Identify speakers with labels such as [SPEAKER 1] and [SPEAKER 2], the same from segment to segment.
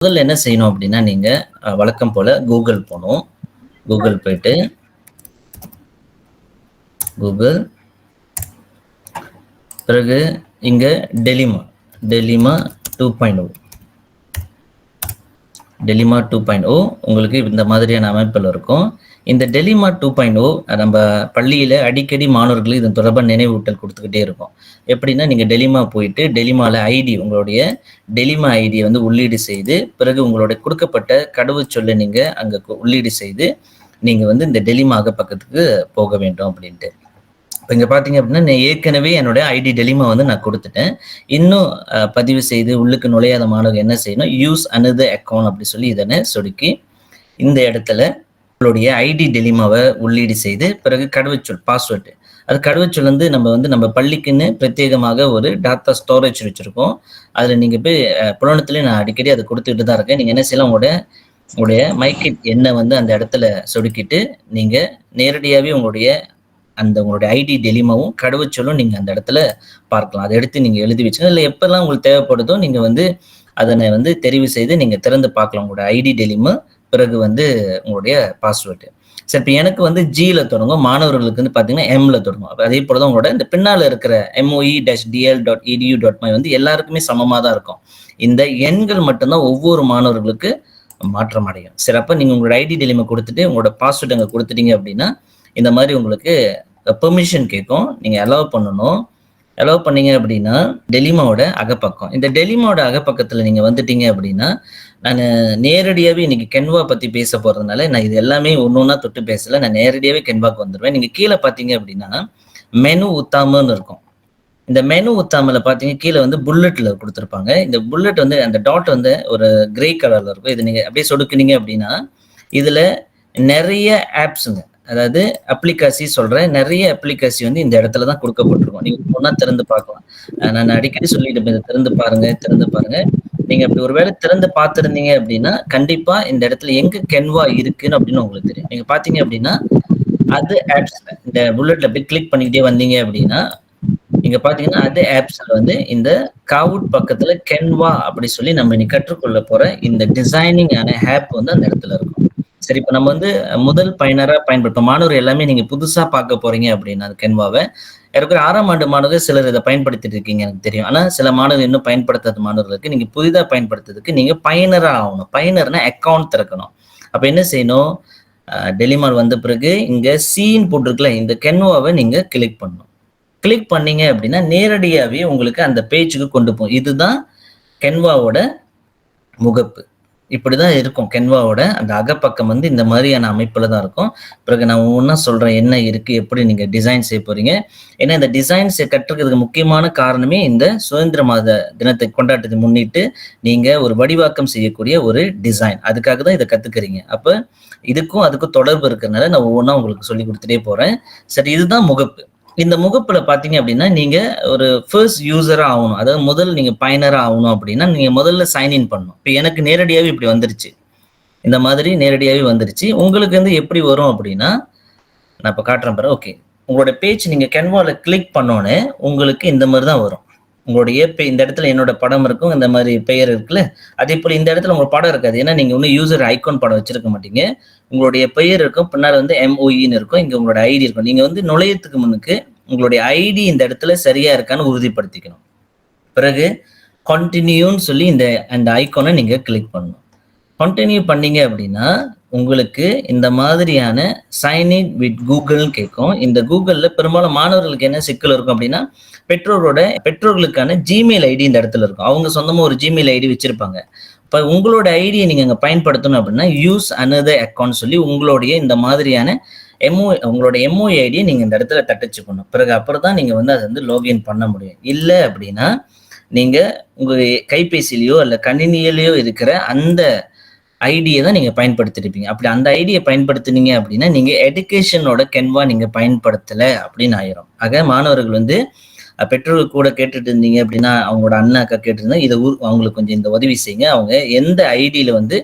[SPEAKER 1] முதல்ல என்ன செய்யணும் அப்படின்னா, நீங்க வழக்கம் போல கூகுள் போணும். கூகுள் போயிட்டு கூகுள் பிறகு இங்க டெலிமா 2.0 டெலிமா 2.0 உங்களுக்கு இந்த மாதிரியான அமைப்பில் இருக்கும். இந்த டெலிமா 2.0 நம்ம பள்ளியில அடிக்கடி மாணவர்களுக்கு இதன் தொடர்பா நினைவூட்டல் குடுத்துக்கிட்டே இருக்கோம். எப்படின்னா, நீங்க டெலிமா போயிட்டு டெலிமால ஐடி உங்களுடைய டெலிமா ஐடிய வந்து உள்ளீடு செய்து, பிறகு உங்களுடைய குடுக்கப்பட்ட கடவுச்சொல்ல நீங்க அங்க உள்ளீடு செய்து, நீங்க வந்து இந்த டெலிமா அகப்பக்கத்துக்கு போக வேண்டும் அப்படின்ட்டு. இப்ப இங்க பார்த்தீங்க அப்படின்னா, நான் ஏற்கனவே என்னோட ஐடி டெலிமா வந்து நான் குடுத்துட்டேன். இன்னும் பதிவு செய்து உள்ளுக்கு நுழையாத மாணவர்கள் என்ன செய்யணும், யூஸ் அனதர் அக்கவுண்ட் அப்படி சொல்லி இதனை சொடுக்கி, இந்த இடத்துல உங்களுடைய ஐடி டெலிமாவ உள்ளீடு செய்து, பிறகு கடவுச்சொல் பாஸ்வேர்ட். அது கடவுச்சொல் வந்து நம்ம பள்ளிக்குன்னு பிரத்யேகமாக ஒரு டாட்டா ஸ்டோரேஜ் வச்சிருக்கோம். அதுல நீங்க போய் புலனத்திலே நான் அடிக்கடி அத குடுத்துட்டு தான் இருக்கேன். நீங்க என்ன செய்யலாம், உங்களுடைய மைக்கிட் எண்ண வந்து அந்த இடத்துல சொடுக்கிட்டு, நீங்க நேரடியாவே உங்களுடைய ஐடி டெலிமாவும் கடவுச்சொல்லும் நீங்க அந்த இடத்துல பார்க்கலாம். அதை எடுத்து நீங்க எழுதி வச்சுங்க. இல்ல எப்பெல்லாம் உங்களுக்கு தேவைப்படுதோ நீங்க வந்து அதனை வந்து தெரிவு செய்து நீங்க திறந்து பார்க்கலாம். உங்களுடைய ஐடி டெலிமா, பிறகு வந்து உங்களுடைய பாஸ்வேர்ட். சரி, இப்ப எனக்கு வந்து ஜில தொடங்கும். மாணவர்களுக்கு வந்து பார்த்தீங்கன்னா எம்ல தொடங்கும். அதே போல தான் உங்களோட இந்த பின்னால இருக்கிற moe-dl.edu.my வந்து எல்லாருக்குமே சமமா தான் இருக்கும். இந்த எண்கள் மட்டும் தான் ஒவ்வொரு மாணவர்களுக்கு மாற்றம் அடையும். சரி, அப்ப நீங்க உங்களோட ஐடி டெலிமா குடுத்துட்டு உங்களோட பாஸ்வேர்ட் அங்க குடுத்துட்டீங்க அப்படின்னா, இந்த மாதிரி உங்களுக்கு பெர்மிஷன் கேட்கும். நீங்க அலோவ் பண்ணணும். அலோவ் பண்ணீங்க அப்படின்னா, டெலிமாவோட அகப்பக்கம். இந்த டெலிமாவோட அகப்பக்கத்துல நீங்க வந்துட்டீங்க அப்படின்னா, நானு நேரடியாவே இன்னைக்கு கென்வா பத்தி பேச போறதுனால, நான் இது எல்லாமே ஒண்ணா தொட்டு பேசல. நான் நேரடியாவே கென்வாக்கு வந்துருவேன். நீங்க கீழ பார்த்தீங்க அப்படின்னா, மெனு உத்தாமன்னு இருக்கும். இந்த மெனு உத்தாமல பார்த்தீங்க கீழ வந்து புல்லட்ல குடுத்திருப்பாங்க. இந்த புல்லட் வந்து அந்த டாட் வந்து ஒரு கிரே கலர்ல இருக்கும். இத நீங்க அப்படியே சொடுக்குனீங்க அப்படின்னா, இதுல நெறைய ஆப்ஸ்ங்க. அதாவது அப்ளிகேசி சொல்றேன். நெறைய அப்ளிகேசி வந்து இந்த இடத்துல தான் குடுக்கப்பட்டிருக்கும். நீங்க ஒவ்வொண்ணா திறந்து பார்க்கலாம். நான் அடிக்கடி சொல்லிட்டு இருப்பேன். இத திறந்து பாருங்க, திறந்து பாருங்க. நீங்க அப்படி ஒரு வேளை திறந்து பார்த்திருந்தீங்க அப்படின்னா, கண்டிப்பா இந்த இடத்துல எங்க கென்வா இருக்குன்னு அப்படின்னு உங்களுக்கு தெரியும். நீங்க பார்த்தீங்க அப்படின்னா, அது ஆப்ஸ்ல இந்த புல்லட்ல அப்படியே கிளிக் பண்ணிக்கிட்டே வந்தீங்க அப்படின்னா, இங்க பார்த்தீங்கன்னா, அது ஆப்ஸ்ல வந்து இந்த காவுட் பக்கத்துல கென்வா அப்படி சொல்லி நம்ம இன்னைக்கு கற்றுக்கொள்ள போற இந்த டிசைனிங் ஆன ஆப் வந்து அந்த இடத்துல இருக்கும். சரி, இப்ப நம்ம வந்து முதல் பயனரா பயன்படுத்தும் மாணவர் எல்லாமே நீங்க புதுசா பார்க்க போறீங்க அப்படின்னா கென்வாவ, ஏறக்குறைய 6ஆம் ஆண்டு மாணவர்கள் சிலர் இத பயன்படுத்திட்டு இருக்கீங்க எனக்கு தெரியும். ஆனா சில மாணவர்கள் இன்னும் பயன்படுத்தாத மாணவர்களுக்கு நீங்க புதிதா பயன்படுத்துறதுக்கு நீங்க பயனரா ஆகணும். பயனர்னா அக்கவுண்ட் திறக்கணும். அப்ப என்ன செய்யணும், டெலிமால் வந்த பிறகு இங்க சீன்னு போட்டிருக்குல்ல, இந்த கென்வாவ நீங்க கிளிக் பண்ணணும். கிளிக் பண்ணீங்க அப்படின்னா நேரடியாவே உங்களுக்கு அந்த பேஜுக்கு கொண்டு போகும். இதுதான் கென்வாவோட முகப்பு. இப்படிதான் இருக்கும். கென்வாவோட அந்த அகப்பக்கம் வந்து இந்த மாதிரியான அமைப்புல தான் இருக்கும். பிறகு நான் ஒவ்வொண்ணா சொல்றேன் என்ன இருக்கு, எப்படி நீங்க டிசைன் செய்ய போறீங்க. ஏன்னா இந்த டிசைன்ஸ் கற்றுக்கிறதுக்கு முக்கியமான காரணமே இந்த சுதந்திர மாத தினத்தை கொண்டாட்டத்தை முன்னிட்டு நீங்க ஒரு வடிவாக்கம் செய்யக்கூடிய ஒரு டிசைன். அதுக்காக தான் இத கத்துக்கிறீங்க. அப்ப இதுக்கும் அதுக்கும் தொடர்பு இருக்கிறதுனால நான் ஒவ்வொண்ணா உங்களுக்கு சொல்லிக் குடுத்துட்டே போறேன். சரி, இதுதான் முகப்பு. இந்த முகப்புல பார்த்தீங்க அப்படின்னா, நீங்க ஒரு ஃபர்ஸ்ட் யூசரா ஆவணும். அதாவது முதல் நீங்க பயனரா ஆவணும் அப்படின்னா, நீங்க முதல்ல சைன் இன் பண்ணணும். இப்ப எனக்கு நேரடியாவே இப்படி வந்துருச்சு. இந்த மாதிரி நேரடியாவே வந்துருச்சு. உங்களுக்கு வந்து எப்படி வரும் அப்படின்னா, நான் இப்ப காட்டுறேன் பாரு. ஓகே. உங்களோட பேஜ் நீங்க Canvaல கிளிக் பண்ணோனே, உங்களுக்கு இந்த மாரி தான் வரும். உங்களுடைய இந்த இடத்துல என்னோட படம் இருக்கும். இந்த மாரி பெயர் இருக்குல்ல. அதேபோல இந்த இடத்துல உங்க படம் இருக்காது. ஏன்னா நீங்க இன்னும் யூசர் ஐகான் படம் வச்சிருக்க மாட்டீங்க. உங்களுடைய பெயர் இருக்கும். பின்னால வந்து MOEன்னு இருக்கும். இங்க உங்களோட ஐடி இருக்கும். நீங்க வந்து நுழையத்துக்கு முன்னுக்கு உங்களுடைய ஐடி இந்த இடத்துல சரியா இருக்கான்னு உறுதிப்படுத்திக்கணும். பிறகு கன்டினியூன்னு சொல்லி அந்த ஐகானை நீங்க கிளிக் பண்ணணும். கன்டினியூ பண்ணீங்க அப்படின்னா, உங்களுக்கு இந்த மாதிரியான சைன் இன் வித் கூகுள்னு கேட்கும். இந்த கூகுள்ல பெரும்பாலும் மாணவர்களுக்கு என்ன சிக்கல் இருக்கும் அப்படின்னா, பெற்றோர்களுக்கான ஜிமெயில் ஐடி இந்த இடத்துல இருக்கும். அவங்க சொந்தமா ஒரு ஜிமெயில் ஐடி வச்சிருப்பாங்க. இப்ப உங்களோட ஐடியை நீங்க அங்க பயன்படுத்தணும் அப்படின்னா, யூஸ் அனதர் அக்கவுண்ட் சொல்லி உங்களுடைய இந்த மாதிரியான உங்களோட எம்ஓஐ ஐடியை நீங்க இந்த இடத்துல தட்டச்சுக்கணும். பிறகு அப்புறம் தான் நீங்க வந்து அதை வந்து லாகின் பண்ண முடியும். இல்ல அப்படின்னா, நீங்க உங்க கைபேசியிலயோ அல்ல கணினியிலயோ இருக்கிற அந்த ஐடியை தான் நீங்க பயன்படுத்திருப்பீங்க. அப்படி அந்த ஐடியை பயன்படுத்தினீங்க அப்படின்னா, நீங்க எடுகேஷனோட கென்வா நீங்க பயன்படுத்தல அப்படின்னு ஆயிரும். ஆக மாணவர்கள் வந்து பெற்றோர்கள் கூட கேட்டுட்டு இருந்தீங்க அப்படின்னா, அவங்களோட அண்ணா அக்கா கேட்டிருந்தா இதை அவங்களுக்கு கொஞ்சம் இந்த உதவி செய்யுங்க. அவங்க எந்த ஐடியில வந்து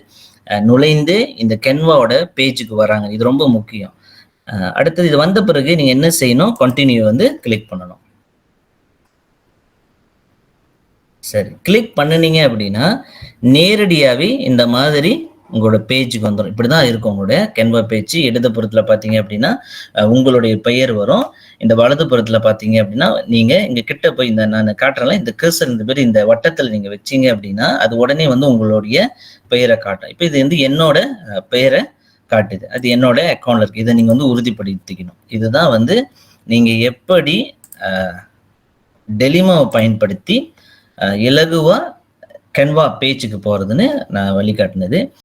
[SPEAKER 1] நுழைந்து இந்த கென்வாவோட பேஜுக்கு வராங்க, இது ரொம்ப முக்கியம். அடுத்தது இது வந்த பிறகு நீங்க என்ன செய்யணும், கண்டினியூ வந்து கிளிக் பண்ணணும். சரி. கிளிக் பண்ணுனீங்க அப்படின்னா, நேரடியாவே இந்த மாதிரி உங்களோட பேஜுக்கு வந்துரும். இப்படிதான் இருக்கும் உங்களுடைய கேன்வா பேஜ். இடதுபுறத்துல பார்த்தீங்க அப்படின்னா, உங்களுடைய பெயர் வரும். இந்த வலதுபுறத்துல பார்த்தீங்க அப்படின்னா, நீங்க இங்க கிட்ட போய் இந்த நான் காட்டுறேன்ல, இந்த கர்சர் இந்த மாரி இந்த வட்டத்துல நீங்க வச்சீங்க அப்படின்னா, அது உடனே வந்து உங்களுடைய பெயர காட்டும். இப்ப இது வந்து என்னோட பெயர காட்டுது. அது என்னோட அக்கவுண்ட்ல இருக்கு. இத நீங்க வந்து உறுதிப்படுத்திக்கணும். இதுதான் வந்து நீங்க எப்படி அ டெலிமாவ பயன்படுத்தி இலகுவா கேன்வா பேஜுக்கு போறதுன்னு நான் வழிகாட்டுனது.